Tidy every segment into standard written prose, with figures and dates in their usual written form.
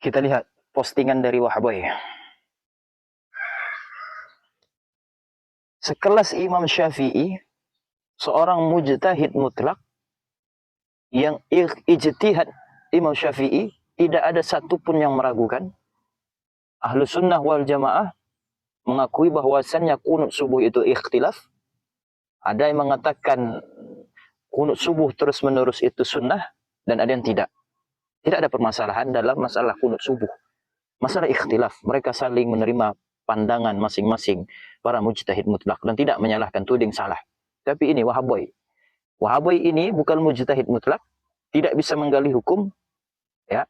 Kita lihat postingan dari Wahaboy. Sekelas Imam Syafi'i, seorang mujtahid mutlak yang ijtihad Imam Syafi'i tidak ada satupun yang meragukan. Ahlus sunnah wal jamaah mengakui bahwasannya kunut subuh itu ikhtilaf. Ada yang mengatakan kunut subuh terus menerus itu sunnah, dan ada yang tidak. Tidak ada permasalahan dalam masalah kunut subuh. Masalah ikhtilaf, mereka saling menerima pandangan masing-masing para mujtahid mutlak dan tidak menyalahkan tuding salah. Tapi ini Wahaboy. Wahaboy ini bukan mujtahid mutlak, tidak bisa menggali hukum. Ya,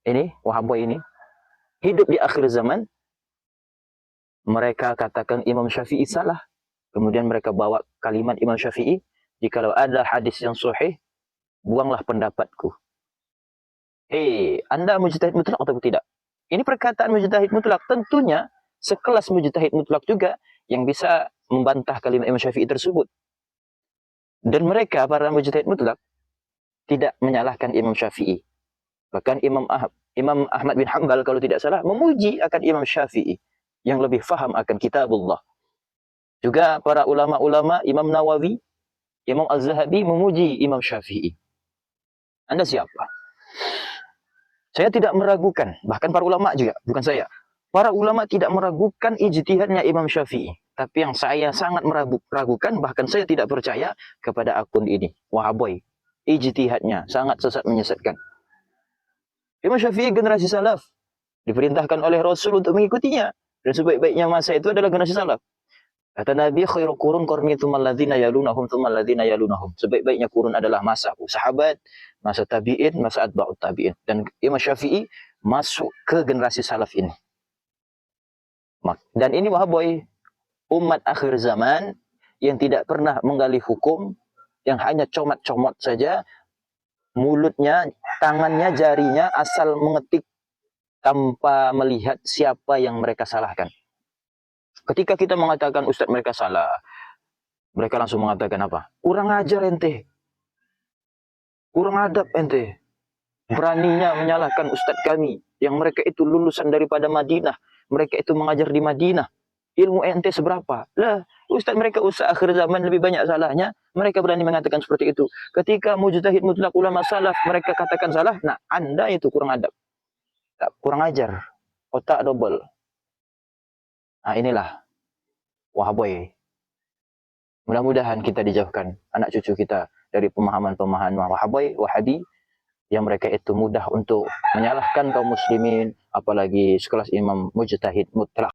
ini Wahaboy ini hidup di akhir zaman. Mereka katakan Imam Syafi'i salah. Kemudian mereka bawa kalimat Imam Syafi'i, jikalau ada hadis yang sahih, buanglah pendapatku. Hei, Anda mujtahid mutlak atau tidak? Ini perkataan mujtahid mutlak. Tentunya sekelas mujtahid mutlak juga yang bisa membantah kalimat Imam Syafi'i tersebut. Dan mereka, para mujtahid mutlak, tidak menyalahkan Imam Syafi'i. Bahkan Imam Ahmad bin Hanbal kalau tidak salah memuji akan Imam Syafi'i yang lebih faham akan kitabullah. Juga para ulama-ulama, Imam Nawawi, Imam Az-Zahabi memuji Imam Syafi'i. Anda siapa? Saya tidak meragukan, bahkan para ulama juga, bukan saya. Para ulama tidak meragukan ijtihadnya Imam Syafi'i. Tapi yang saya sangat meragukan, bahkan saya tidak percaya kepada akun ini, Wahaboy. Ijtihadnya sangat sesat menyesatkan. Imam Syafi'i generasi salaf. Diperintahkan oleh Rasul untuk mengikutinya. Dan sebaik-baiknya masa itu adalah generasi salaf. Kata Nabi, khairu qurun qarni tsummal ladzina yalunahum tsummal ladzina yalunahum. Sebaik-baiknya kurun adalah masaku, sahabat, masa tabi'in, masa atba'ut tabi'in. Dan Imam Syafi'i masuk ke generasi salaf ini. Dan ini Wahaboy, umat akhir zaman yang tidak pernah menggali hukum, yang hanya comot-comot saja, mulutnya, tangannya, jarinya asal mengetik tanpa melihat siapa yang mereka salahkan. Ketika kita mengatakan ustaz mereka salah, mereka langsung mengatakan apa? Kurang ajar ente. Kurang adab ente. Beraninya menyalahkan ustaz kami yang mereka itu lulusan daripada Madinah. Mereka itu mengajar di Madinah. Ilmu ente seberapa? Lah, ustaz mereka akhir zaman lebih banyak salahnya. Mereka berani mengatakan seperti itu. Ketika mujtahid mutlak ulama salaf mereka katakan salah, nah Anda itu kurang adab. Kurang ajar. Otak double. Nah inilah Wahaboy. Mudah-mudahan kita dijauhkan anak cucu kita dari pemahaman-pemahaman Wahabi yang mereka itu mudah untuk menyalahkan kaum muslimin, apalagi sekelas imam mujtahid mutlak.